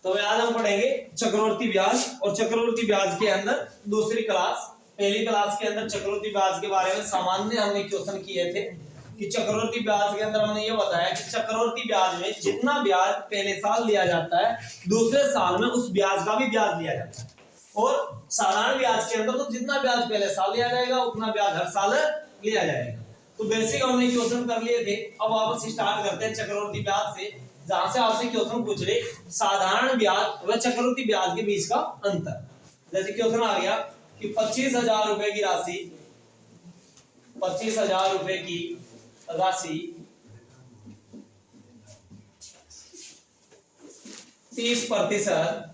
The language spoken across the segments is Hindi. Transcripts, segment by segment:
तो आज हम पढ़ेंगे चक्रवर्ती ब्याज। और चक्रवर्ती ब्याज के अंदर दूसरी क्लास, पहली क्लास के अंदर चक्रवर्ती ब्याज के बारे में सामान्य हमने क्वेश्चन किए थे कि चक्रवर्ती ब्याज के अंदर हमने ये बताया कि चक्रवर्ती ब्याज में जितना ब्याज पहले साल लिया जाता है दूसरे साल में उस ब्याज का भी ब्याज लिया जाता है। और साधारण ब्याज के अंदर तो जितना ब्याज पहले साल लिया जाएगा उतना ब्याज हर साल लिया जाएगा। तो बेसिक हमने क्वेश्चन कर लिए थे। अब वापस स्टार्ट करते हैं चक्रवर्ती ब्याज से, जहां से आपसे क्वेश्चन पूछ रहे साधारण ब्याज व चक्रवर्ती ब्याज के बीच का अंतर। जैसे क्वेश्चन आ गया कि 25,000 रुपए की राशि 25,000 रुपए की राशि 30%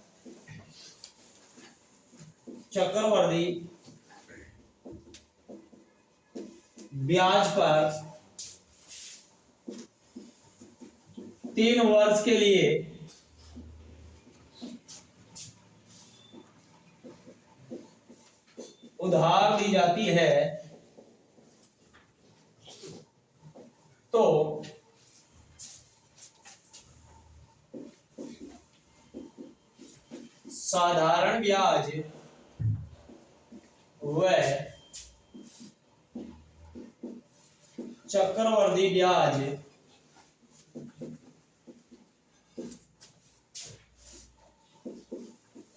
चक्रवर्ती ब्याज पर 3 वर्ष के लिए उधार दी जाती है तो साधारण ब्याज व चक्रवर्ती ब्याज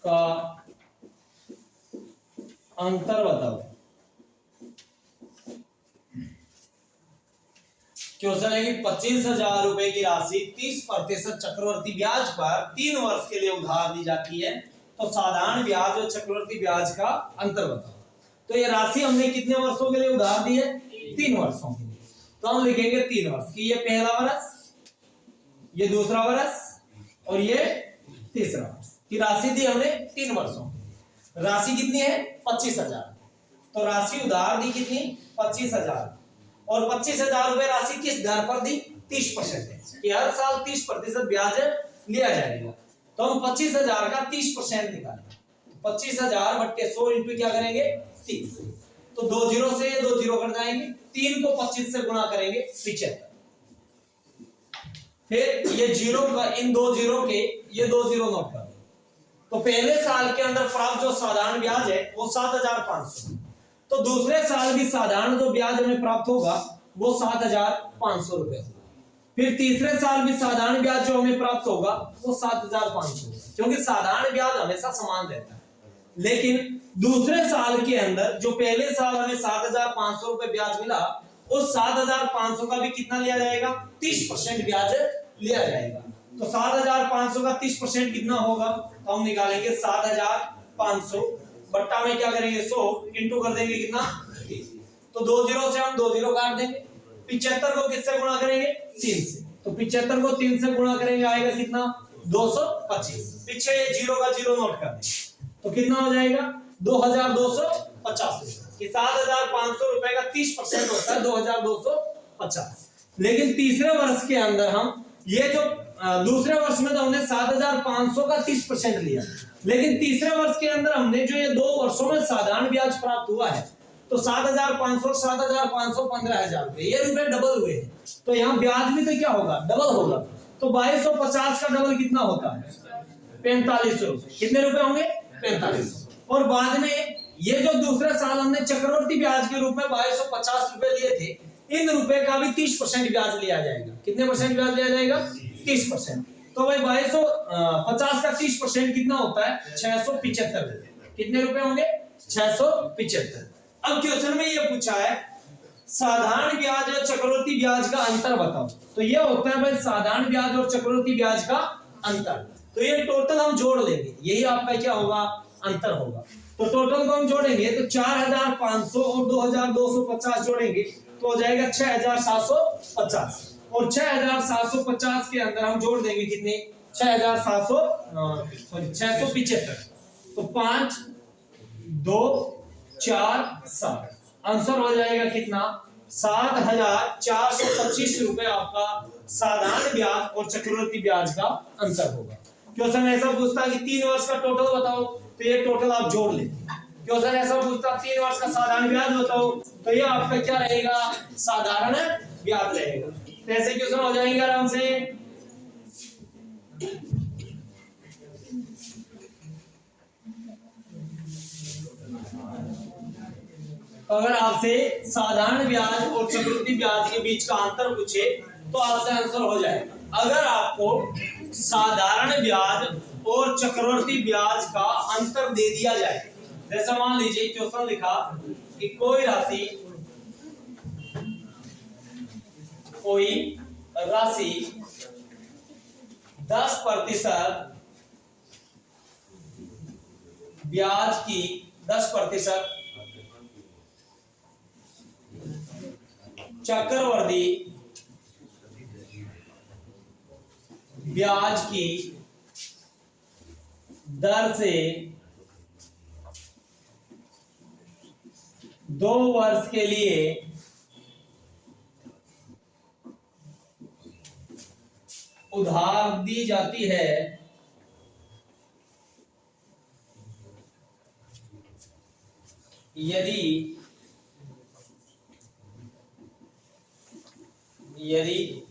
का अंतर बताओ। क्वेश्चन है कि 25,000 रुपए की राशि 30% चक्रवर्ती ब्याज पर 3 वर्ष के लिए उधार दी जाती है तो साधारण ब्याज और चक्रवर्ती ब्याज का अंतर बताओ। तो ये राशि हमने कितने वर्षों के लिए उधार दी है? 3 वर्षों के लिए। तो हम लिखेंगे 3 वर्ष की, ये पहला वर्ष, ये दूसरा वर्ष और ये तीसरा वर्ष की राशि दी हमने 3 वर्षों की। राशि कितनी है? 25,000। तो राशि उधार दी कितनी? 25,000। और 25,000 रुपए राशि किस दर पर दी? 30% कि हर साल 30% ब्याज लिया जाएगा। तो हम 25,000 का 30% निकालेंगे। 25,000 बट्टे 100 इंटू क्या करेंगे? 30। तो 2 जीरो से ये 2 जीरो कट जाएंगे, 3 को 25 से गुणा करेंगे 75। फिर ये जीरो का इन 2 जीरो के ये 2 जीरो नोट कर। तो पहले साल के अंदर प्राप्त जो साधारण ब्याज है वो 7,500। तो दूसरे साल भी साधारण जो ब्याज हमें प्राप्त होगा वो 7,500 रुपए। फिर तीसरे साल भी साधारण ब्याज जो हमें प्राप्त होगा वो 7,500, क्योंकि साधारण ब्याज हमेशा समान रहता है। लेकिन दूसरे साल के अंदर जो पहले साल हमें 7,500 रुपए ब्याज मिला उस 7,500 का भी कितना लिया जाएगा? 30% ब्याज लिया जाएगा। तो 7,500 का 30% कितना होगा? तो हम निकालेंगे 7,500 बट्टा में क्या करेंगे? 100 इंटू कर देंगे कितना? 30। तो 2 जीरो से हम 2 जीरो काट देंगे। 75 को किससे गुणा करेंगे? 3 से। तो 75 को 3 से गुणा करेंगे आएगा कितना? 225। पीछे ये जीरो का जीरो नोट कर देंगे तो कितना हो जाएगा? 2,250 कि 7,500 रुपए का 30% होता है 2,250। लेकिन तीसरे वर्ष के अंदर हम ये जो दूसरे वर्ष में तो हमने 7,500 का 30% लिया, लेकिन तीसरे वर्ष के अंदर हमने जो ये 2 वर्षों में साधारण ब्याज प्राप्त हुआ है तो 7,500 7,500 15,000 रुपए, ये रुपए डबल हुए हैं। तो यहाँ ब्याज भी तो क्या होगा? डबल होगा। तो 2,250 का डबल कितना होता है? 45 रुपए। कितने रुपए होंगे? 45। और बाद में ये जो दूसरे साल हमने चक्रवर्ती ब्याज के रूप में 2,250 रुपए लिए थे, इन रुपए का भी 30% ब्याज लिया जाएगा। कितने परसेंट ब्याज लिया जाएगा? 30%। तो भाई 2,250 का 30% कितना होता है? 675 रुपए। कितने रुपए होंगे? 675। अब क्वेश्चन में ये पूछा है साधारण ब्याज और चक्रवर्ती ब्याज का अंतर बताओ। तो ये होता है भाई साधारण ब्याज और चक्रवर्ती ब्याज का अंतर। तो ये टोटल हम जोड़ लेंगे, यही आपका क्या होगा? अंतर होगा। तो टोटल को हम जोड़ेंगे तो 4,500 और 2,250 जोड़ेंगे तो हो जाएगा 6,750। और 6,750 के अंदर हम जोड़ देंगे कितने? 675। तो 5 2 4 7 आंसर हो जाएगा कितना? 7,425 रुपए आपका साधारण ब्याज और चक्रवर्ती ब्याज का अंतर होगा। क्वेश्चन ऐसा पूछता है कि 3 वर्ष का टोटल बताओ तो ये टोटल आप जोड़ लेते। क्वेश्चन ऐसा पूछता 3 वर्ष का साधारण ब्याज बताओ तो ये आपका क्या रहेगा? साधारण ब्याज रहेगा। तो ऐसे क्वेश्चन हो जाएंगे आराम से। अगर आपसे साधारण ब्याज और चक्रवृद्धि ब्याज के बीच का अंतर पूछे तो आपसे आंसर हो जाएगा। अगर आपको साधारण ब्याज और चक्रवृद्धि ब्याज का अंतर दे दिया जाए, जैसा मान लीजिए क्वेश्चन लिखा कि कोई राशि 10% ब्याज की 10% चक्रवृद्धि ब्याज की दर से 2 वर्ष के लिए उधार दी जाती है, यदि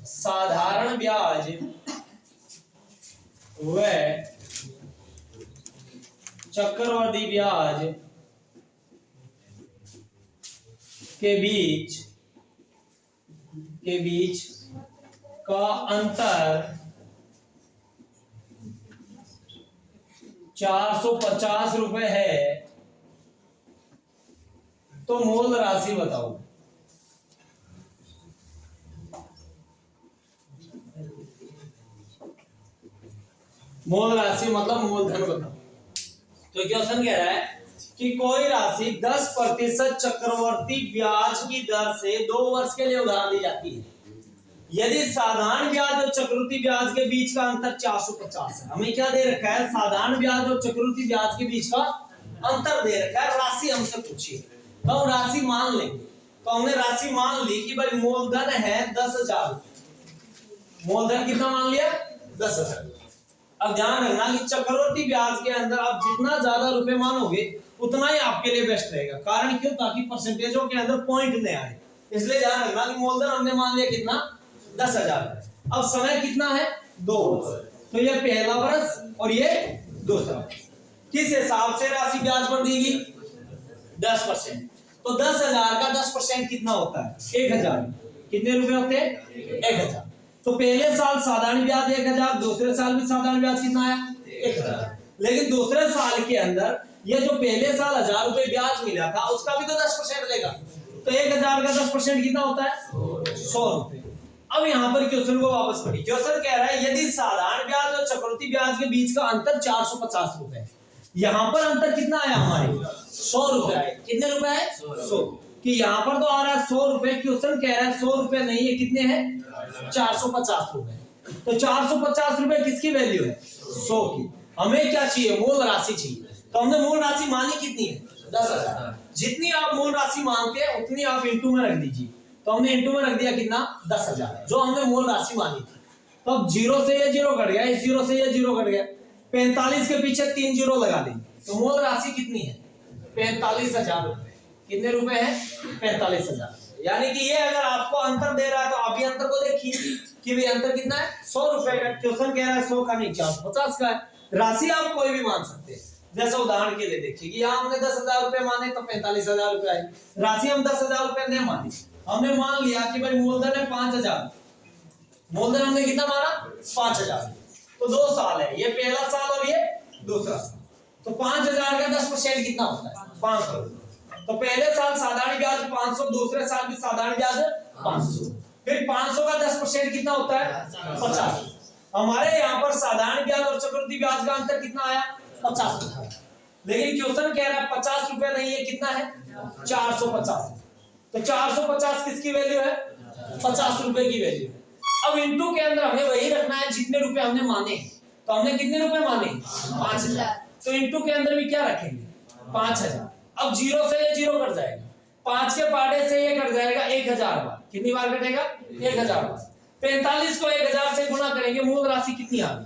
साधारण ब्याज व चक्रवृद्धि ब्याज के बीच का अंतर 450 रुपए है तो मूल राशि बताओ। मूल राशि मतलब मूलधन बताओ। तो क्वेश्चन कह रहा है कि कोई राशि 10% चक्रवृद्धि ब्याज की दर से 2 वर्ष के लिए उधार दी जाती है, यदि साधारण ब्याज और चक्रवृद्धि ब्याज के बीच का अंतर 450 है। हमें क्या दे रखा है? साधारण ब्याज और चक्रवृद्धि ब्याज के बीच का अंतर दे रखा है। राशि हमसे पूछिए तो हम राशि मान लेंगे। तो हमने राशि मान ली कि भाई मूलधन है 10,000। मूलधन कितना मान लिया? 10,000। अब ध्यान रखना कि चक्रवृद्धि ब्याज के अंदर आप जितना ज्यादा रुपए मानोगे उतना ही आपके लिए बेस्ट रहेगा। कारण क्यों? ताकि परसेंटेजों के अंदर पॉइंट नहीं आए। इसलिए ध्यान रखना कि मूलधन हमने मान लिया कितना? 10,000। अब समय कितना है? 2 वर्ष। तो ये पहला वर्ष और ये दूसरा। किस हिसाब से राशि ब्याज पर देगी? 10%। तो 10,000 का 10% कितना होता है? 1,000। कितने रुपए होते हैं? 1,000। तो पहले साल साधारण ब्याज 1,000, दूसरे साल भी साधारण ब्याज कितना आया? 1,000। लेकिन दूसरे साल के अंदर ये जो पहले साल 1,000 रुपए ब्याज मिला था उसका भी तो 10% लेगा। तो 1,000 का 10% कितना होता है? 100 रुपए। अब यहाँ पर क्वेश्चन को वापस पढ़िए। क्वेश्चन कह रहा है यदि साधारण ब्याज और चक्रवृद्धि ब्याज के बीच का अंतर 450 रुपए, यहाँ पर अंतर कितना आया हमारे? 100 रुपए आए। कितने रुपए आए? 100। कि यहाँ पर तो आ रहा है 100 रुपए, क्वेश्चन कह रहा है 100 रुपए नहीं है, कितने हैं? 450 रुपए। तो 450 रुपए किसकी वैल्यू है? 100 की। हमें क्या चाहिए? मूल राशि चाहिए। तो हमने मूल राशि मानी कितनी है? 10,000। जितनी आप मूल राशि मानते हैं उतनी आप इंटू में रख दीजिए। तो हमने इंटू में रख दिया कितना? 10,000, जो हमने मूल राशि मानी थी। तो अब 0 से ये 0 कट गया, इस 0 से ये 0 कट गया। 45 के पीछे 3 0 लगा देंगे तो मूल राशि कितनी है? 45,000 रुपए। कितने रुपए हैं? 45,000। यानी कि ये अगर आपको अंतर दे रहा है तो आप भी अंतर को देखिए कि भाई अंतर कितना है? 100 रुपए का। क्वेश्चन कह रहा है 100 का नहीं, 450 का है। राशि आप कोई भी मान सकते हैं। जैसे उदाहरण के लिए देखिए कि यहाँ हमने 10,000 रुपए माने तो 45,000 रुपए आए। राशि हम 10,000 रुपए नहीं मानी, हमने मान लिया कि भाई मूलधन है 5,000। मूलधन हमने कितना माना? 5,000। तो 2 साल है, ये पहला साल और ये दूसरा साल। तो 5,000 का 10% कितना होता है? 500। तो पहले साल साधारण ब्याज 500, दूसरे साल भी साधारण ब्याज 500। फिर 500 का 10% कितना होता है? 50। हमारे यहाँ पर साधारण ब्याज और चक्रवृद्धि ब्याज का अंतर कितना आया? 50 रुपए। लेकिन क्वेश्चन कह रहा है 50 रुपए नहीं है, कितना है? 450। तो 450 किसकी वैल्यू है? 50 रुपए की वैल्यू है। अब इंटू के अंदर हमें वही रखना है जितने रुपए हमने माने। तो हमने कितने रुपए माने? 5,000। तो इंटू के अंदर भी क्या रखेंगे? 5,000। अब 0 से ये 0 कट जाएगा, 5 के पार्टे से ये कट जाएगा 1,000 बार। कितनी बार कटेगा? 1,000 बार। 45 को 1,000 से गुणा करेंगे, मूल राशि कितनी आ गई?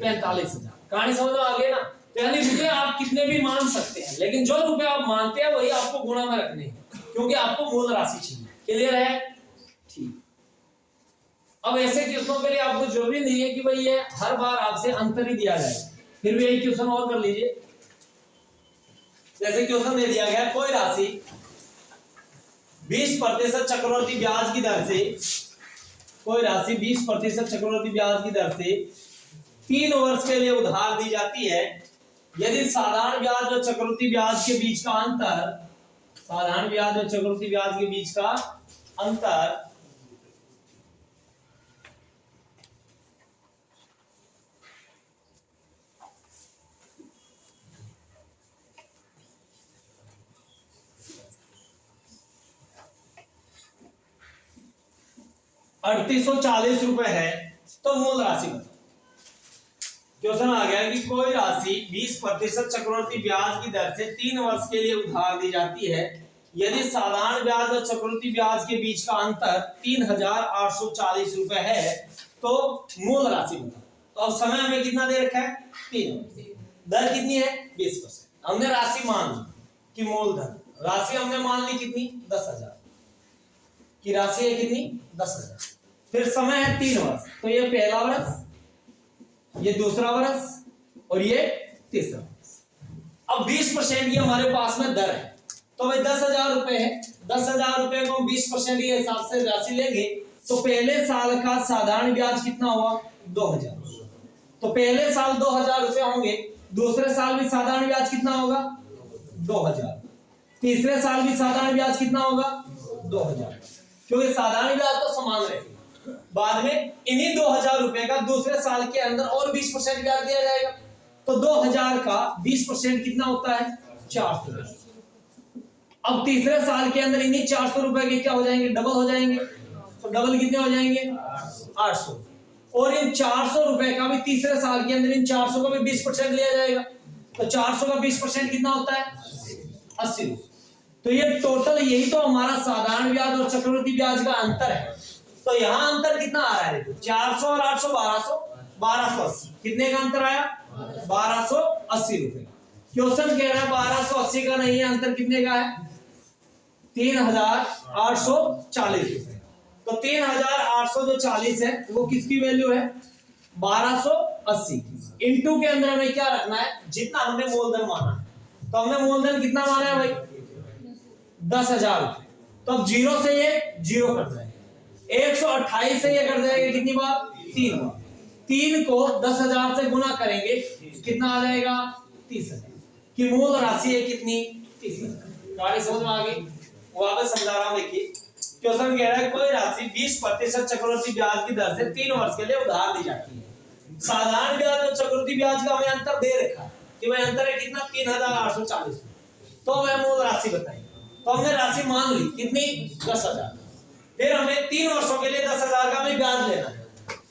45,000। कहानी समझ में आ गई ना? यानी रुपए आप कितने भी मान सकते हैं, लेकिन जो रुपए आप मानते हैं वही आपको गुणा में रखने हैं, क्योंकि आपको मूल राशि चाहिए। क्लियर है? ठीक। अब ऐसे क्वेश्चनों के लिए आपको जरूरी नहीं है कि भाई ये हर बार आपसे अंतर ही दिया जाए। फिर भी एक क्वेश्चन और कर लीजिए। जैसे क्वेश्चन दे दिया गया कोई राशि 20% चक्रवृद्धि ब्याज की दर से कोई राशि 20% चक्रवृद्धि ब्याज की दर से 3 वर्ष के लिए उधार दी जाती है यदि साधारण ब्याज और चक्रवृद्धि ब्याज के बीच का अंतर, साधारण ब्याज और चक्रवृद्धि ब्याज के बीच का अंतर 3840 रुपए है तो मूल राशि बताओ। क्वेश्चन आ गया कि कोई राशि 20% चक्रवृद्धि ब्याज की दर से 3 वर्ष के लिए उधार दी जाती है यदि साधारण ब्याज और चक्रवृद्धि ब्याज के बीच का अंतर 3840 रुपए है तो मूल राशि बताओ। तो अब समय हमें कितना दे रखा है 3 वर्ष, दर कितनी है 20%। हमने राशि मान ली कि मूलधन राशि हमने मान ली कितनी 10,000 की राशि है कितनी 10,000, फिर समय है 3 वर्ष, तो ये पहला वर्ष, ये दूसरा वर्ष और ये तीसरा वर्ष। अब 20% ये हमारे पास में दर है तो भाई 10,000 रुपए है, 10,000 रुपए को हम 20% के हिसाब से राशि लेंगे तो पहले साल का साधारण ब्याज कितना हुआ 2,000, तो पहले साल 2,000 रुपए होंगे, दूसरे साल भी साधारण ब्याज कितना होगा 2,000, तीसरे साल भी साधारण ब्याज कितना होगा 2,000, क्योंकि साधारण ब्याज तो समान रहेगा। बाद में इन्हीं 2,000 रुपए का दूसरे साल के अंदर और 20% ब्याज दिया जाएगा तो 2,000 का 20% कितना होता है 400। अब तीसरे साल के अंदर इन्हीं 400 रुपए के क्या हो जाएंगे डबल हो जाएंगे, तो डबल कितने हो जाएंगे 800, और इन 400 रुपए का भी तीसरे साल के अंदर इन 400 का भी 20% लिया जाएगा तो 400 का 20% कितना होता है 80 रुपए। तो ये टोटल यही तो हमारा साधारण ब्याज और चक्रवृद्धि ब्याज का अंतर है। तो यहाँ अंतर कितना आ रहा है देखो 400 और 800 1280, कितने का अंतर आया 1280 रुपए। क्वेश्चन कह रहा है 1280 का नहीं है, अंतर कितने का है 3,840 रुपए। तो 3,840 है वो किसकी वैल्यू है 1280 इंटू के अंदर हमें क्या रखना है जितना हमने मूलधन माना है, तो हमने मूलधन कितना माना है भाई 10,000 रुपए, तो अब 0 से ये 0 कट जाएगा, 128 से ये कट जाएगा कितनी बार 3 बार, 3 को 10,000 से गुना करेंगे कितना आ जाएगा 30,000 की मूल राशि है कितनी 30,000। गाड़ी समझ में आ गई, वापस समझा रहा हूं। देखिए क्वेश्चन कह रहा है कोई राशि 20% चक्रवृद्धि ब्याज की दर से 3 वर्ष के लिए उधार दी जाती है, साधारण ब्याज और चक्रवृद्धि ब्याज का हमें अंतर दे रखा है कि भाई अंतर है कितना 3,840, तो हमें मूल राशि बताइए। तो हमने राशि मान ली कितनी 10,000, फिर हमें 3 वर्षों के लिए 10,000 का हमें ब्याज लेना है,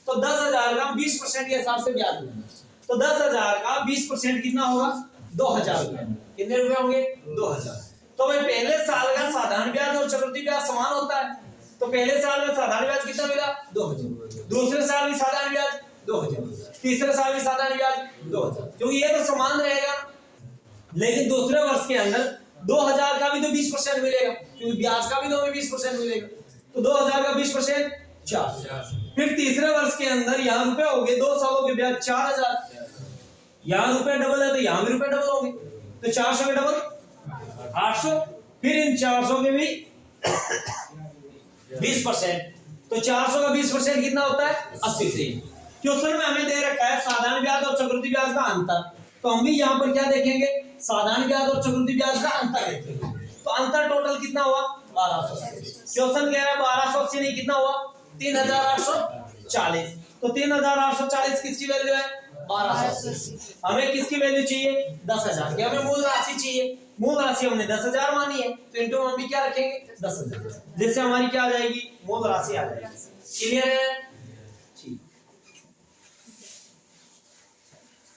तो 10,000 का 20% के हिसाब से ब्याज लेना है, तो 10,000 का 20% कितना होगा 2,000 रुपए, कितने रुपए होंगे 2,000। तो भाई पहले साल का साधारण ब्याज और चक्रवृद्धि ब्याज समान होता है, तो पहले साल में साधारण ब्याज कितना मिला 2,000, दूसरे साल भी साधारण ब्याज 2,000, तीसरे साल भी साधारण ब्याज 2,000, क्योंकि ये तो समान रहेगा। लेकिन दूसरे वर्ष के अंदर 2,000 का भी तो 20% मिलेगा, क्योंकि ब्याज का भी तो हमें 20% मिलेगा, तो 2,000 का 20% 400। फिर तीसरे वर्ष के अंदर यहाँ रुपए हो गए 2 सालों के ब्याज 4,000, यहाँ रुपए डबल है तो यहाँ भी रुपए डबल होंगे, तो 400 के डबल 800, फिर इन 400 के भी 20%, तो 400 का 20% कितना होता है 80 से। क्वेश्चन में हमें दे रखा है साधारण ब्याज और चक्रवृद्धि ब्याज का अंतर, तो हम भी यहाँ पर क्या देखेंगे साधारण ब्याज और चक्रवृद्धि ब्याज का अंतर देखेंगे, तो अंतर टोटल कितना हुआ 1280। क्वेश्चन कह रहा है 1280 नहीं कितना हुआ 3,840, तो 3,840 किसकी वैल्यू है 1280, हमें किसकी वैल्यू चाहिए 10,000 की, हमें मूल राशि चाहिए, मूल राशि हमने 10,000 मानी है तो इंटू हम भी क्या रखेंगे 10,000, जिससे हमारी क्या आ जाएगी मूल राशि आ जाएगी। क्लियर है?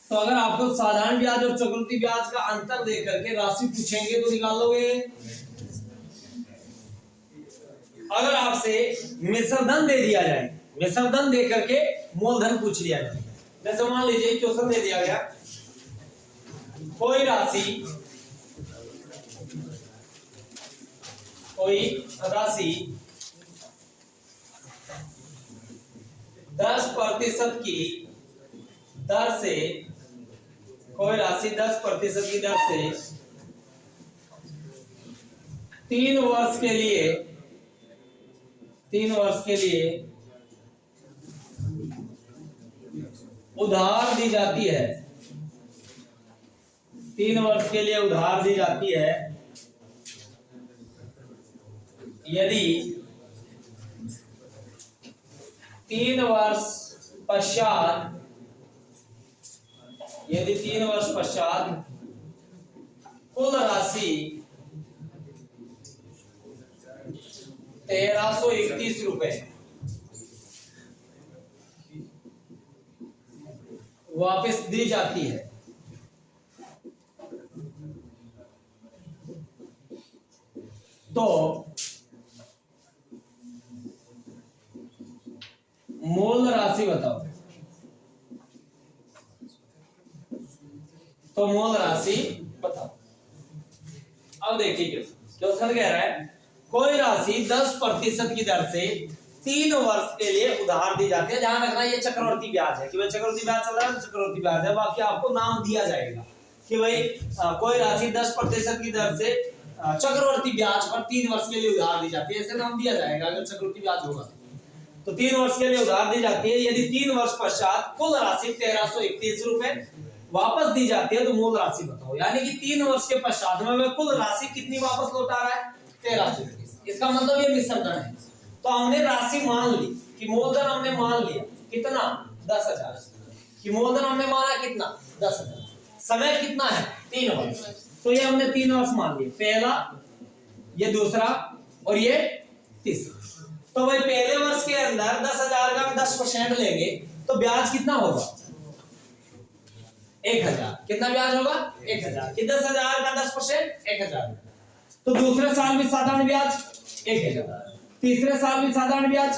तो अगर आपको साधारण ब्याज और चक्रवृद्धि ब्याज का अंतर देकर के राशि पूछेंगे तो निकाल लोगे। अगर आपसे मिश्रधन दे दिया जाए, मिश्रधन दे करके मूलधन पूछ लिया जाए, जैसे मान लीजिए क्वेश्चन दे दिया गया कोई राशि 10% की दर से, कोई राशि 10% की दर से 3 वर्ष के लिए 3 वर्ष के लिए उधार दी जाती है, 3 वर्ष के लिए उधार दी जाती है यदि 3 वर्ष पश्चात कुल राशि 1331 रुपए वापस दी जाती है, तो मूल राशि बताओ। तो मूल राशि बताओ। अब देखिए क्वेश्चन कह रहा है कोई राशि 10% की दर से 3 वर्ष के लिए उधार दी जाती है। ध्यान रखना ये चक्रवर्ती ब्याज है कि भाई चक्रवर्ती ब्याज चल रहा है, चक्रवर्ती ब्याज है, बाकी आपको नाम दिया जाएगा कि भाई कोई राशि 10% की दर से चक्रवर्ती ब्याज पर 3 वर्ष के लिए उधार दी जाती है, ऐसे नाम दिया जाएगा अगर चक्रवर्ती ब्याज होगा तो 3 वर्ष के लिए उधार दी जाती है यदि 3 वर्ष पश्चात कुल राशि 1331 रुपए वापस दी जाती है, तो मूल राशि बताओ। यानी कि 3 वर्ष के पश्चात में कुल राशि कितनी वापस लौटा रहा है? 1331। इसका मतलब ये मिश्रण है। तो हमने राशि मान ली कि मूलधन हमने मान लिया कितना 10,000 कि मूलधन हमने माना कितना 10,000, समय कितना है 3 वर्ष, तो ये हमने 3 वर्ष मान लिए, पहला ये दूसरा और ये तीसरा। तो भाई पहले वर्ष के अंदर 10,000 का 10% लेंगे तो ब्याज कितना होगा 1,000। कितना ब्याज होगा 1,000 कि 10,000 का 10% 1,000। तो दूसरे साल भी साधारण ब्याज 1,000, तीसरे साल भी साधारण ब्याज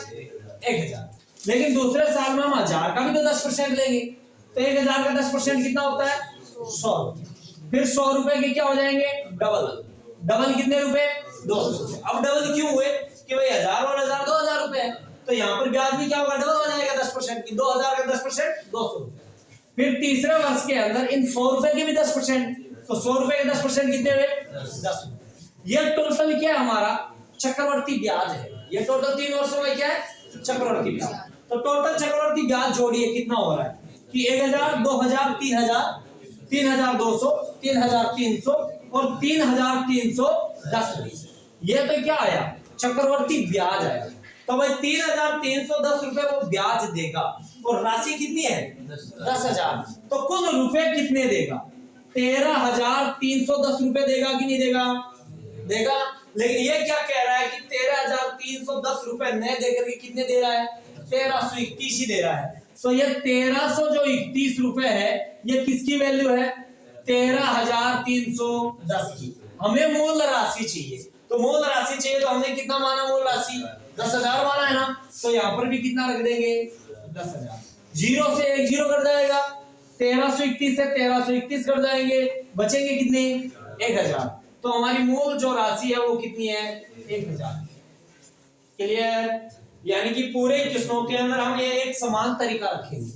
1,000, लेकिन दूसरे साल में हम 1,000 का भी तो 10% लेंगे तो 1,000 का 10% कितना होता है 100 रुपए। फिर 100 रुपए के क्या हो जाएंगे डबल कितने रुपए 200 रुपए। अब डबल क्यों हुए कि भाई 1,000 और 1,000 2,000 रुपए है, तो यहाँ पर ब्याज भी क्या होगा डबल हो जाएगा 10% की, 2,000 का 10% 200 रुपए। फिर तीसरे वर्ष के अंदर इन 100 रुपए के भी 10%, तो 100 रुपए के 10% कितने हुए 10 रुपए। ये टोटल क्या है हमारा चक्रवर्ती ब्याज है। ये टोटल 3 वर्षों में क्या है चक्रवर्ती ब्याज। तो टोटल चक्रवर्ती ब्याज जोड़िए कितना हो रहा है कि 1,000 2,000 3,000 3,200 3,300 और 3,310। ये तो क्या आया चक्रवर्ती ब्याज आया। तो भाई 3,310 रुपए वो ब्याज देगा और राशि कितनी है 10,000, तो कुल रुपए कितने देगा 13,310 रुपए देगा कि नहीं देगा। लेकिन ये क्या कह रहा है कि 13,310 रुपए न देकर के कितने दे रहा है 1,331 ही दे रहा है। तो ये 1,331 रुपए है ये किसकी वैल्यू है 13,310 की। हमें मूल राशि चाहिए, तो मूल राशि चाहिए तो हमने कितना माना मूल राशि 10,000 माना है ना, तो यहाँ पर भी कितना रख देंगे 10,000। 0 से 1 0 कर जाएगा, 1331 से 1331 कर जाएंगे, बचेंगे कितने 1,000। तो हमारी मूल जो राशि है वो कितनी है 1,000। क्लियर। यानी कि पूरे किस्मों के अंदर हम ये एक समान तरीका रखेंगे।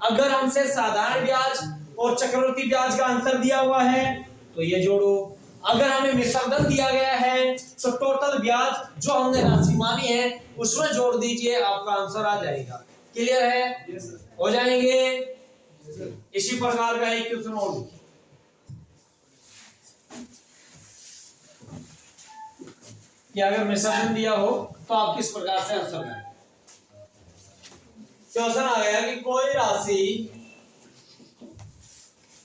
अगर हमसे साधारण ब्याज और चक्रवर्ती ब्याज का अंतर दिया हुआ है तो ये जोड़ो, अगर हमें मिश्रधन दिया गया है तो टोटल ब्याज जो हमने राशि मानी है उसमें जोड़ दीजिए, आपका आंसर आ जाएगा। क्लियर है हो जाएंगे। इसी प्रकार का एक क्वेश्चन और कि अगर मिश्रधन दिया हो तो आप किस प्रकार से आंसर करें। क्वेश्चन आ गया कि कोई राशि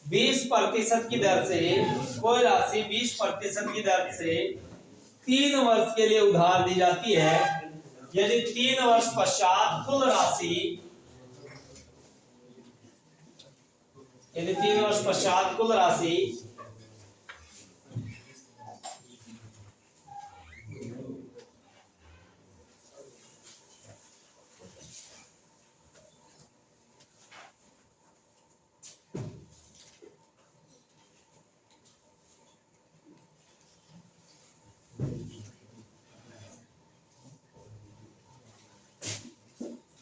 20% की दर से 3 वर्ष के लिए उधार दी जाती है यदि 3 वर्ष पश्चात कुल राशि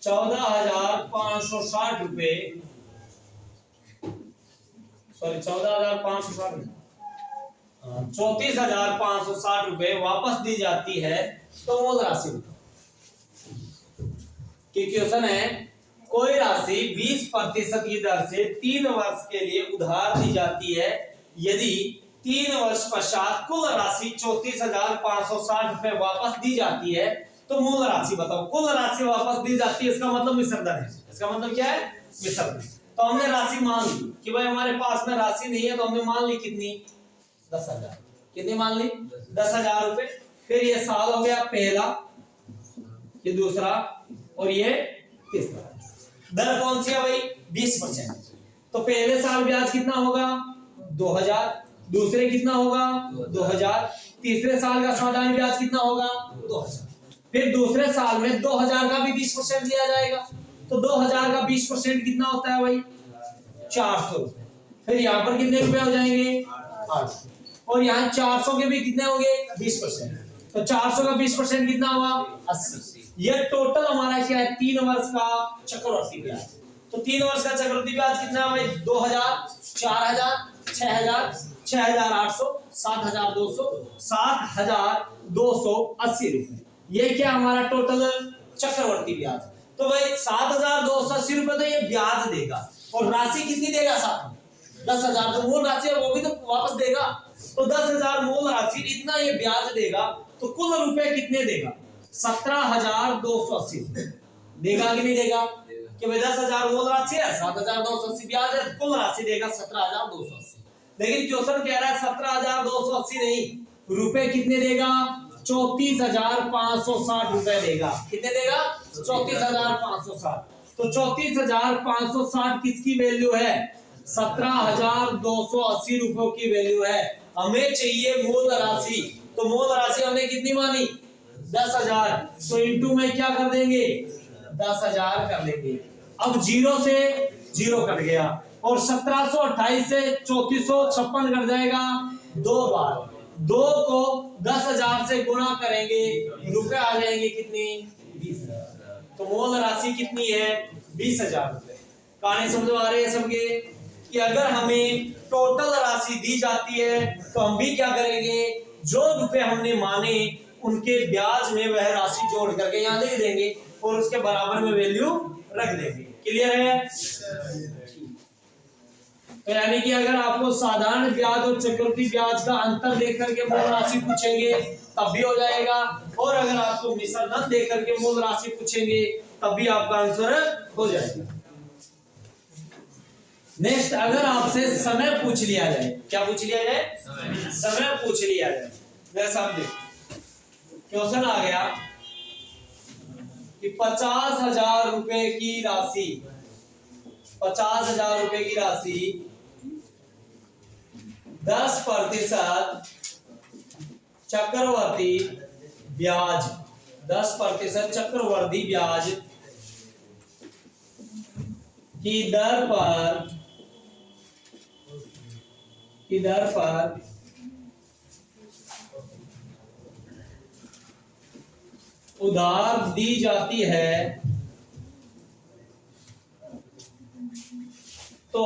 14,560 रुपए, सॉरी 14,560 ₹34,560 वापस दी जाती है तो मूल राशि बताओ। कि क्वेश्चन है कोई राशि 20% की दर से 3 वर्ष के लिए उधार दी जाती है, यदि 3 वर्ष पश्चात कुल राशि ₹34,560 वापस दी जाती है तो मूल राशि बताओ। कुल राशि वापस दी जाती है, इसका मतलब विसर्जन है। इसका मतलब क्या है? विसर्जन। तो हमने राशि मान ली कि भाई हमारे पास में राशि नहीं है, तो हमने मान ली कितनी? 10,000। कितनी मान ली? 10,000 रुपए। फिर ये साल हो गया पहला, ये दूसरा और ये तीसरा। दर कौन सी है भाई? 20%। तो पहले साल ब्याज कितना होगा? 2,000। दूसरे कितना होगा? 2,000। तीसरे साल का साधारण ब्याज कितना होगा? 2,000। फिर दूसरे साल में 2,000 का भी 20% लिया जाएगा। तो 2,000 का 20% कितना होता है भाई? 400 रुपए। फिर यहाँ पर कितने रुपए हो जाएंगे? 800। और यहाँ 400 के भी कितने होंगे? 20%। तो 400 का 20% कितना हुआ? 80। यह टोटल हमारा क्या है? 3 वर्ष का चक्रवृद्धि ब्याज। तो 3 वर्ष का चक्रवृद्धि ब्याज कितना है भाई? 2,000, 4,000, 6,000, 6,800, 7,200, 7,280 रुपए। ये क्या हमारा टोटल चक्रवृद्धि ब्याज। तो भाई 7,280 रुपए तो ये ब्याज देगा, और राशि कितनी देगा? साथ में 10,000 जो मूल राशि है वो भी तो वापस देगा। तो 10,000 मूल राशि, इतना ये ब्याज देगा। तो कुल रुपए कितने देगा? 17,280 देगा कि नहीं देगा? कि भाई 10,000 मूल राशि है, 7,280 ब्याज है, कुल राशि देगा 17,280। लेकिन क्वेश्चन कह रहा है 17,280 नहीं, रुपए कितने देगा? 34,560 रुपए देगा। कितने देगा? 34,560। तो 34,560 किसकी वैल्यू है? 17,280 रुपयों की वैल्यू है। हमें चाहिए मूल राशि। तो मूल राशि हमने कितनी मानी? 10,000। तो इंटू में क्या कर देंगे? 10,000 कर देंगे। अब 0 से 0 कट गया, और 1728 से 3456 कट जाएगा 2 बार। 2 को 10,000 से गुणा करेंगे, रुपए आ जाएंगे कितनी? 20,000। तो मूल राशि कितनी है? 20,000 रुपए। कहानी समझ आ रही है सबके? कि अगर हमें टोटल राशि दी जाती है तो हम भी क्या करेंगे? जो रुपए हमने माने उनके ब्याज में वह राशि जोड़ करके यहाँ लिख देंगे, और उसके बराबर में वैल्यू रख देंगे। क्लियर है? तो यानी कि अगर आपको साधारण ब्याज और चक्रवृद्धि ब्याज का अंतर देख करके मूल राशि पूछेंगे तब भी हो जाएगा, और अगर आपको मिश्रण देख करके मूल राशि पूछेंगे तब भी आपका आंसर हो जाएगा। नेक्स्ट, अगर आपसे समय पूछ लिया जाए, क्या पूछ लिया जाए? समय पूछ लिया जाए। जैसा आप देखो क्वेश्चन आ गया कि 50,000 रुपए की राशि, 50,000 रुपए की राशि 10% चक्रवर्ती ब्याज, 10% चक्रवर्ती ब्याज की दर पर उधार दी जाती है तो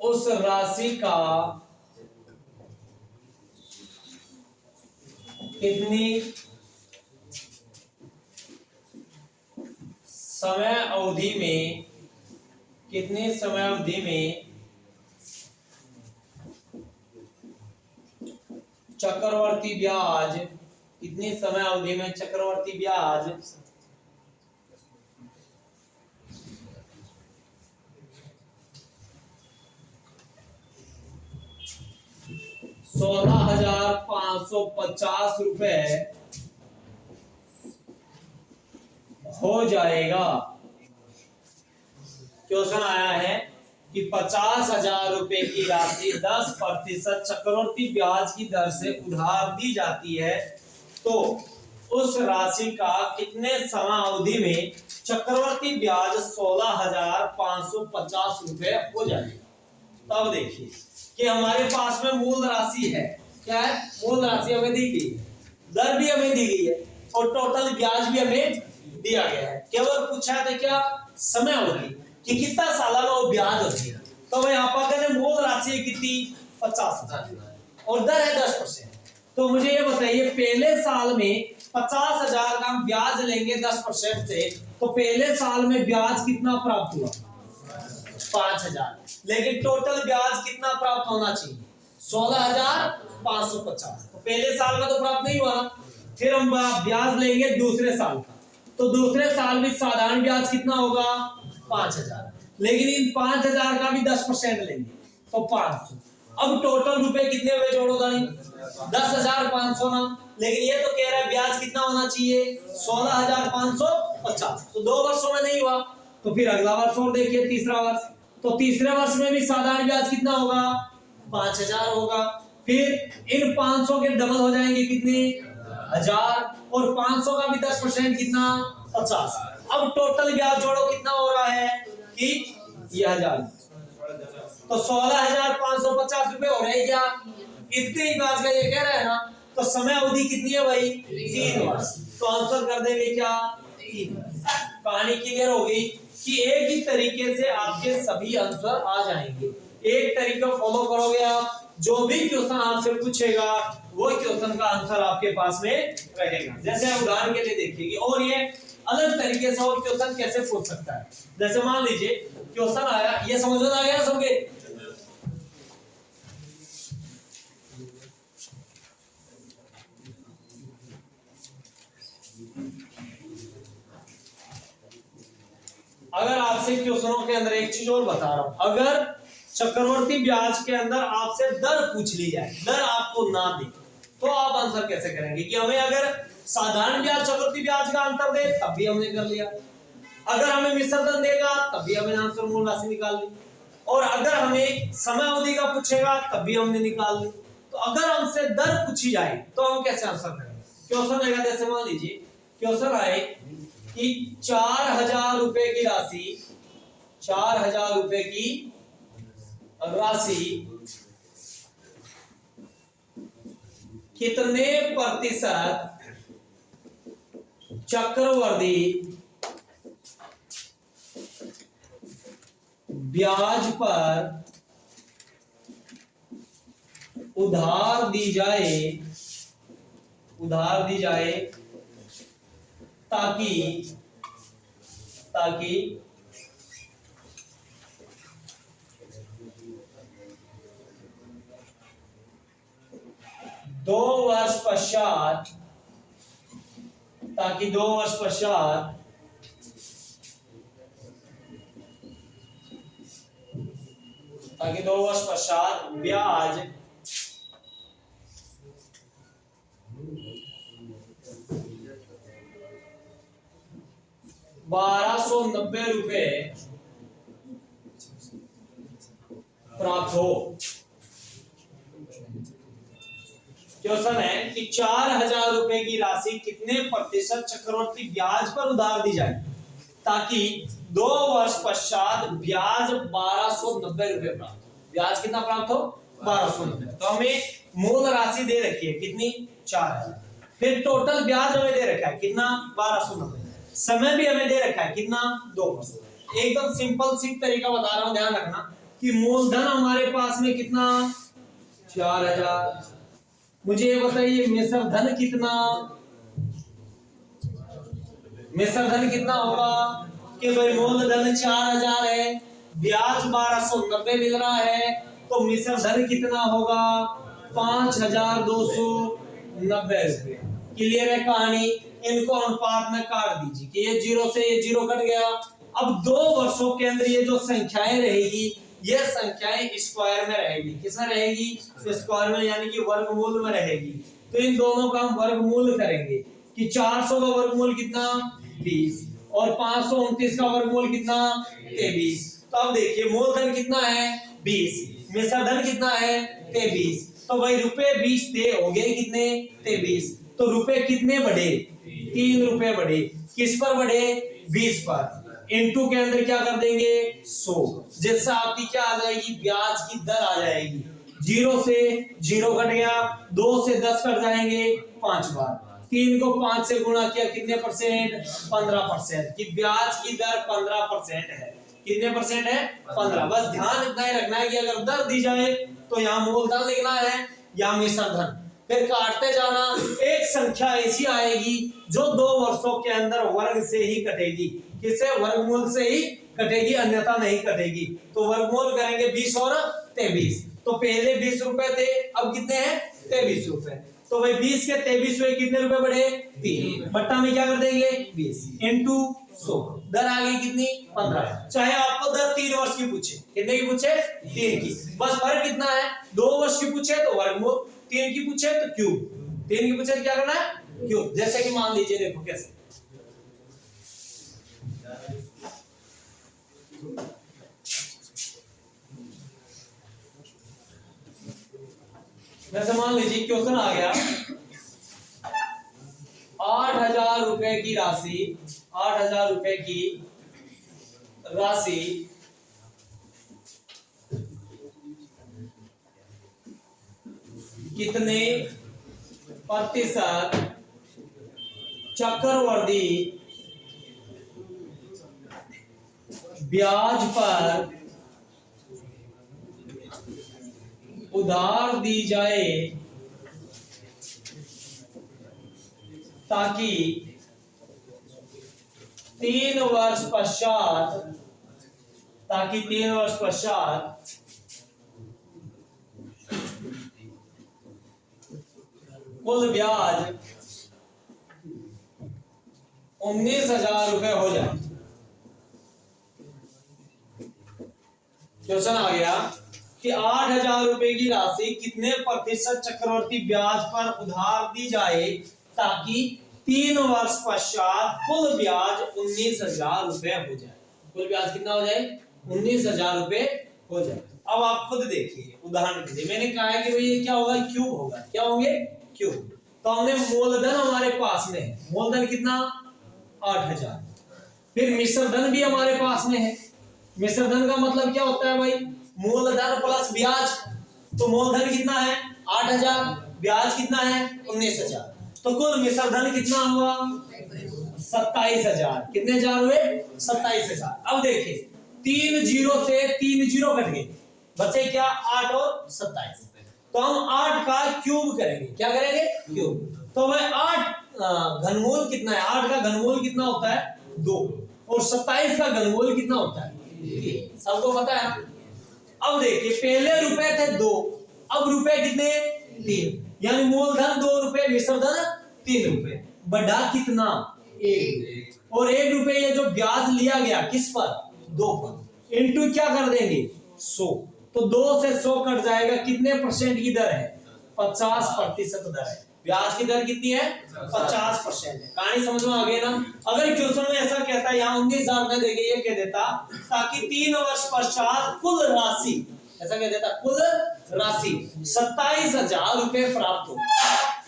उस राशि का कितनी समय अवधि में, कितनी समय अवधि में चक्रवर्ती ब्याज, कितनी समय अवधि में चक्रवर्ती ब्याज 16,550 रुपए हो जाएगा। क्वेश्चन आया है कि 50,000 रुपए की राशि 10% चक्रवर्ती ब्याज की दर से उधार दी जाती है तो उस राशि का कितने समय अवधि में चक्रवर्ती ब्याज 16,550 रुपए हो जाएगा। तब देखिए कि हमारे पास में मूल राशि है, क्या है? मूल राशि हमें दी गई है, दर भी हमें दी गई है, और टोटल ब्याज भी हमें दिया गया है। केवल पूछा था क्या? समय अवधि, कि कितना साल में वो ब्याज होती है। तो भाई आपका कहते मूल राशि है कितनी 50,000 और दर है 10%। तो मुझे ये बताइए पहले साल में 50,000 का हम ब्याज लेंगे 10% से, तो पहले साल में ब्याज कितना प्राप्त हुआ 5,000, लेकिन टोटल ब्याज कितना प्राप्त होना चाहिए 16,550। तो पहले साल में तो प्राप्त नहीं हुआ ना, फिर हम ब्याज लेंगे दूसरे साल का, तो दूसरे साल में साधारण ब्याज कितना होगा 5,000, लेकिन इन 5,000 का भी 10% लेंगे तो 500। अब टोटल रुपए कितने हुए जोड़ो दानी 10,500 ना, लेकिन ये तो कह रहा है ब्याज कितना होना चाहिए 16,550। तो 2 वर्षों में नहीं हुआ, तो फिर अगला वर्ष और देखिए तीसरा वर्ष, तो तीसरे वर्ष में भी साधारण ब्याज कितना होगा 5,000 होगा। फिर इन 500 के डबल हो जाएंगे कितने 1,000, और 500 का भी 10% कितना 50। अब टोटल ब्याज जोड़ो कितना हो रहा है कि ये 1,000, तो 16,550 रुपए हो रहे क्या, इतने ही ब्याज का ये कह रहा है ना। तो समय अवधि कितनी है भाई 3 वर्ष, तो आंसर कर देंगे क्या 3 वर्ष। कहानी क्लियर हो गई कि एक ही तरीके से आपके सभी आंसर आ जाएंगे, एक तरीका फॉलो करोगे आप, जो भी क्वेश्चन आपसे पूछेगा वो क्वेश्चन का आंसर आपके पास में रहेगा। जैसे उदाहरण के लिए देखिए, और ये अलग तरीके से और क्वेश्चन कैसे पूछ सकता है। जैसे मान लीजिए क्वेश्चन आया, ये समझ में आ गया सबके, अगर आपसे क्वेश्चनों के अंदर एक चीज और बता रहा हूं, अगर चक्रवर्ती ब्याज के अंदर आपसे दर पूछ ली जाए, दर आपको ना दे, तो आप आंसर कैसे करेंगे कि हमें अगर साधारण ब्याज चक्रवर्ती ब्याज का अंतर दे तब भी हमने कर लिया, अगर हमें मिश्र धन देगा तब भी हमने आंसर मूल राशि निकाल ली, और अगर हमें समय अवधि का पूछेगा तब भी हमने निकाल ली। तो अगर हमसे दर पूछी जाए तो हम कैसे आंसर करेंगे। क्वेश्चन आएगा, जैसे मान लीजिए क्वेश्चन आए कि 4,000 रुपए की राशि, 4,000 रुपए की राशि कितने प्रतिशत चक्रवर्ती ब्याज पर उधार दी जाए ताकि 2 वर्ष पश्चात, ताकि 2 वर्ष पश्चात ब्याज 1,290 रुपए प्राप्त हो। क्वेश्चन है कि 4,000 रुपए की राशि कितने प्रतिशत चक्रवर्ती ब्याज पर उधार दी जाए ताकि 2 वर्ष पश्चात ब्याज 1,290 रुपए प्राप्त हो। ब्याज कितना प्राप्त हो 1,290। तो हमें मूल राशि दे रखी है कितनी 4,000, फिर टोटल ब्याज हमें दे रखा है कितना 1,290, समय भी हमें दे रखा है कितना 2 वर्ष। एकदम सिंपल सी तरीका बता रहा हूं, ध्यान रखना कि मूलधन हमारे पास में कितना 4,000, मुझे ये बताइए मिश्र धन कितना होगा कि भाई मूलधन 4,000 है, ब्याज 1,290 मिल रहा है, तो मिश्र धन कितना होगा 5,290 रुपए। क्लियर है कहानी, इनको अनुपात में काट दीजिए कि ये 0 से ये 0 कट गया। अब 2 वर्षों के अंदर ये जो संख्याएं रहेगी, ये संख्याएं स्क्वायर में रहेगी, किसमें रहेगी स्क्वायर में, यानी कि वर्गमूल में रहेगी। तो इन दोनों का हम वर्गमूल करेंगे कि 400 का वर्गमूल कितना 20 और 529 का वर्गमूल कितना 23। तो अब देखिए मूलधन कितना है 20, मिश्र धन कितना है 23, तो भाई रुपए 20 दे हो गए कितने 23, तो रुपए कितने बढ़े 3 रुपए बढ़े, किस पर बढ़े 20 पर, इनटू के अंदर क्या कर देंगे 100, जिससे आपकी क्या आ जाएगी ब्याज की दर आ जाएगी। 0 से 0 कट गया, 2 से 10 कट जाएंगे 5 बार, 3 को 5 से गुणा किया कितने परसेंट 15%, कि ब्याज की दर 15% है। कितने परसेंट है? 15। बस ध्यान इतना ही रखना है कि अगर दर दी जाए तो यहाँ मूलधन लिखना है या मिश्र धन, फिर काटते जाना। एक संख्या ऐसी आएगी जो 2 वर्षों के अंदर वर्ग से ही कटेगी। किससे? वर्गमूल से ही कटेगी, अन्यथा नहीं कटेगी। तो वर्गमूल करेंगे 20 और 23। तो पहले 20 रुपए थे, अब कितने हैं? 23 रुपए। तो भाई 20 के 23 हुए, कितने रुपए बढ़े? 3। बट्टा में क्या कर देंगे? 20 इंटू 100। दर आ गई कितनी? 15। चाहे आपको दर 3 वर्ष की पूछे, कितने की पूछे? 3 की। बस फर्क कितना है? 2 वर्ष की पूछे तो वर्गमूल, 3 की पूछे तो क्यूब। 3 की पूछे तो क्या करना है? क्यूब। जैसे कि मान लीजिए, देखो कैसे, जैसे मान लीजिए क्वेश्चन आ गया 8,000 रुपए की राशि, 8,000 रुपए की राशि कितने प्रतिशत चक्रवृद्धि ब्याज पर उधार दी जाए ताकि 3 वर्ष पश्चात कुल ब्याज 19,000 रुपए हो जाए। क्वेश्चन आ गया कि 8,000 रुपए की राशि कितने प्रतिशत चक्रवर्ती ब्याज पर उधार दी जाए ताकि 3 वर्ष पश्चात कुल ब्याज 19,000 रुपए हो जाए। कुल ब्याज कितना हो जाए? 19,000 रुपए हो जाए। अब आप खुद देखिए, उदाहरण के लिए मैंने कहा है कि भाई ये क्या होगा? क्यूब होगा। क्या होंगे? क्यूब। तो हमने मूलधन हमारे पास में है, मूलधन कितना? 8,000। फिर मिश्र धन भी हमारे पास में है। मिश्र धन का मतलब क्या होता है भाई? मूलधन प्लस ब्याज। तो मूलधन कितना है? 8,000, ब्याज कितना है? 19,000। तो कुल मिश्र धन कितना हुआ? 27,000। कितने हजार हुए? 27,000। अब देखिए 3 जीरो से 3 जीरो कट गए, बचे क्या? 8 और 27। तो हम 8 का क्यूब करेंगे। क्या करेंगे? क्यूब। तो भाई 8 घनमूल कितना है? 8 का घनमूल कितना होता है? 2। और 27 का घनमूल कितना होता है? 3। सबको पता है ना? अब देखिए पहले रुपए थे 2, अब रुपए कितने? 3। यानी मूलधन 2 रुपए, मिश्र धन 3 रुपए। बढ़ा कितना? 1। और 1 रुपए ये जो ब्याज लिया गया किस पर? 2 पर। इनटू क्या कर देंगे? 100। तो 2 से 100 कट जाएगा। कितने परसेंट की दर है? 50% दर है। ब्याज की दर कितनी है? 50% है। कहानी समझ में आ गई ना? अगर क्वेश्चन में ऐसा कहता है, यहाँ 19,000 में देखे, ये कह देता ताकि 3 वर्ष पश्चात कुल राशि, ऐसा कह देता कुल राशि 27,000 रुपए प्राप्त हो।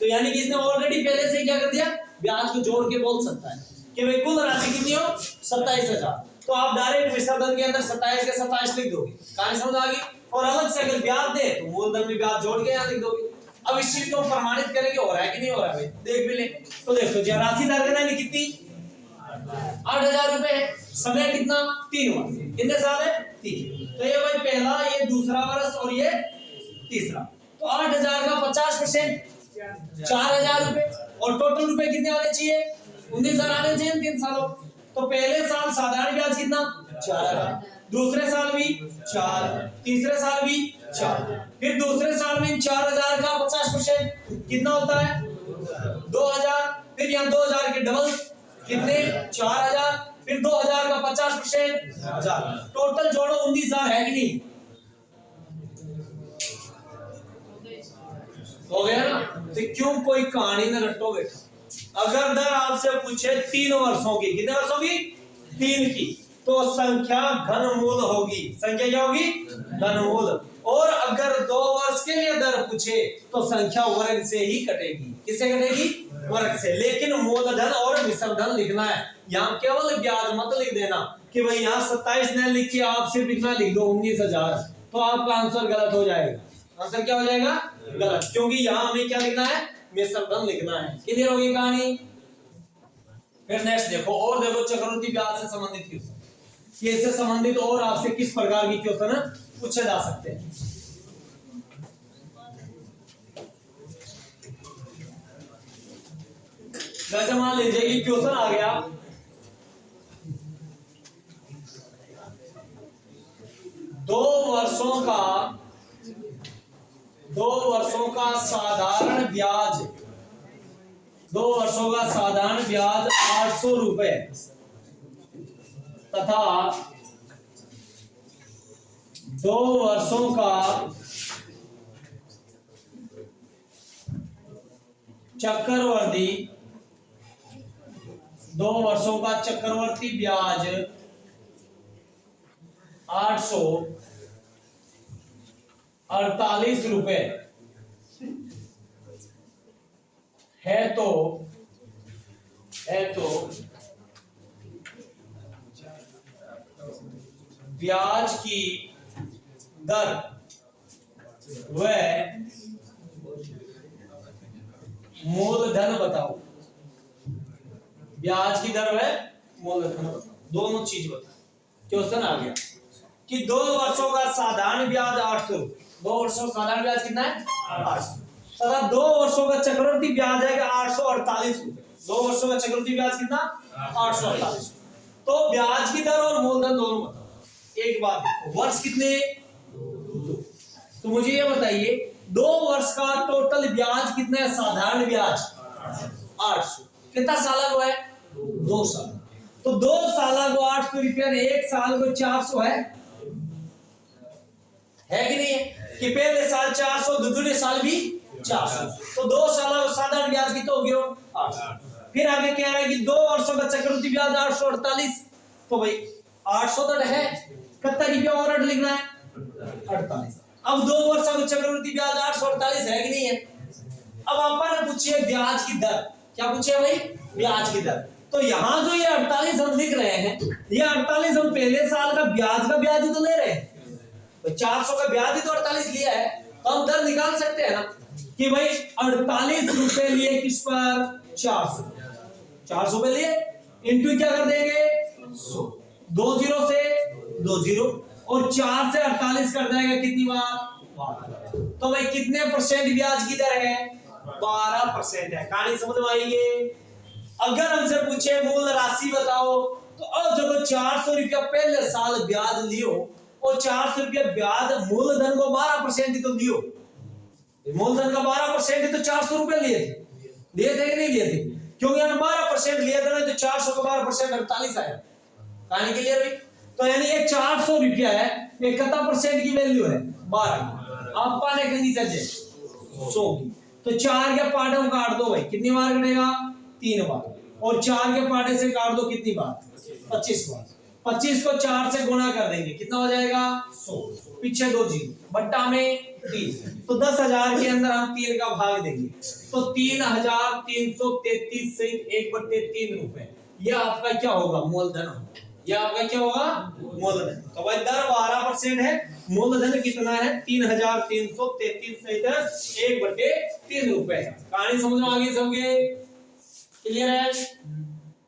तो यानी कि इसने ऑलरेडी पहले से क्या कर दिया? ब्याज को जोड़ के बोल सकता है कि भाई कुल राशि कितनी हो? 27,000। तो आप डायरेक्ट मिश्र धन के अंदर 27 के 27 लिख दोगे। कहानी समझ आ गई? और अलग से अगर ब्याज दे तो मूलधन में ब्याज जोड़ के यहाँ लिख दोगे। अब इस चीज को प्रमाणित करेंगे हो रहा है कि नहीं हो रहा है, देख भी ले। तो देखो राशि दर है कितनी? 8,000 रुपए है। समय कितना? 3 वर्ष। कितने साल है? 3। तो ये भाई पहला, ये दूसरा वर्ष और ये तीसरा। तो 8,000 का 50% 4,000 रुपए। और टोटल रुपए कितने आने चाहिए? 19,000 आने चाहिए 3 सालों। तो पहले साल साधारण ब्याज कितना? 4,000। दूसरे साल भी 4, तीसरे साल भी 4। फिर दूसरे साल में 4,000 का 50% कितना होता है? 2,000। फिर यहाँ 2,000 के डबल कितने? 4,000। फिर 2,000 का 50% 1,000। टोटल जोड़ो 19,000 है कि नहीं? हो गया ना? तो क्यों कोई कहानी न रटो बेटा। अगर दर आपसे पूछे 3 वर्षों की, कितने वर्षों की? 3 की, तो संख्या घनमूल होगी। संख्या क्या होगी? घनमूल। और अगर 2 वर्ष के लिए दर पूछे तो संख्या वर्ग से ही कटेगी। किससे कटेगी? वर्ग से। लेकिन मूलधन और मिश्र धन लिखना है। यहाँ केवल ब्याज मत लिख देना कि भाई यहाँ 27 न लिख के आप सिर्फ इतना लिख दो 19,000, तो आपका आंसर गलत हो जाएगा। आंसर क्या हो जाएगा? गलत। क्योंकि यहाँ हमें क्या लिखना है? मिश्र धन लिखना है। क्लियर होगी कहानी? फिर नेक्स्ट देखो, और देखो चक्रवृद्धि ब्याज से संबंधित क्वेश्चन। कि इससे संबंधित और आपसे किस प्रकार की क्वेश्चन पूछे जा सकते हैं। जैसे मान लीजिए कि क्वेश्चन आ गया, दो वर्षों का साधारण ब्याज, 2 वर्षों का साधारण ब्याज 800 रुपए तथा 2 वर्षों का चक्रवर्ती 2 वर्षों का चक्रवर्ती ब्याज 848 रुपए है तो ब्याज की दर व मूलधन बताओ। ब्याज की दर व मूलधन बताओ, दोनों चीज बताओ। क्वेश्चन आ गया कि 2 वर्षों का साधारण ब्याज 800, 2 वर्षों का साधारण ब्याज कितना है 800, तथा 2 वर्षों का चक्रवर्ती ब्याज है 848 रुपए। 2 वर्षों का चक्रवर्ती ब्याज कितना 848। तो ब्याज की दर और मूलधन दोनों बताओ। एक बात देखो, वर्ष कितने 2, तो मुझे ये बताइए 2 वर्ष का टोटल ब्याज कितना है, साधारण ब्याज 800, कितना साल को है 2 साल, तो 2 साल को 800 रुपया, 1 साल को 400 है कि नहीं है, कि पहले साल 400, दूसरे साल भी 400, तो 2 साल का साधारण ब्याज कितना हो गया 800। फिर आगे कह रहा है कि 2 वर्षों का चक्रवृद्धि ब्याज 848, तो भाई 800 तो है, कितना रुपया और लिखना है 48। अब 2 वर्षों का चक्रवृद्धि ब्याज 848 है कि नहीं है। अब आपा ने पूछिए ब्याज की दर, क्या पूछे भाई ब्याज की दर, तो यहां जो ये 48 हम लिख रहे हैं, ये 48 हम पहले साल का ब्याज ही तो ले रहे हैं, तो 400 का ब्याज ही तो 48 लिया है, तो हम दर निकाल सकते हैं ना कि भाई 48 रुपए लिए किस पर 400 पे लिए, इंटू क्या कर देंगे 100, 2 0 से 2 0 और 4 से 48 कर जाएगा कितनी बार 12। तो भाई कितने परसेंट ब्याज की दर है 12% है। कहानी समझ में आएगी। अगर हमसे पूछे मूल राशि बताओ, तो अब जब 400 रुपया पहले साल ब्याज लियो और 400 रुपया ब्याज मूलधन को 12% ही तो लियो, मूलधन का 12% ही तो 400 रुपए लिए थे कि नहीं लिए थे, क्योंकि हमने 12% लिया था ना, तो 400 का 12% 48 आया। कहानी क्लियर हुई। तो यानी ये 400 रुपया है, ये कितना परसेंट की वैल्यू है 12, आपा ने करनी चाहिए 100 की, तो 4 के पार्ट में काट दो भाई, कितनी बार कटेगा 3 बार, और 4 के पार्टे से काट दो कितनी बार 25 बार, 25 को 4 से गुणा कर देंगे कितना हो जाएगा 100, पीछे 2 जीरो बट्टा में 3, तो 10,000 के अंदर हम 3 का भाग देंगे, तो 3,333 से 1/3 रुपए, यह आपका क्या होगा मूलधन, यह आपका क्या होगा मूलधन। तो भाई दर 12% है, मूलधन कितना है 3,333 सहित 1/3 रुपए। कहानी समझ में आ गई सबके, क्लियर है।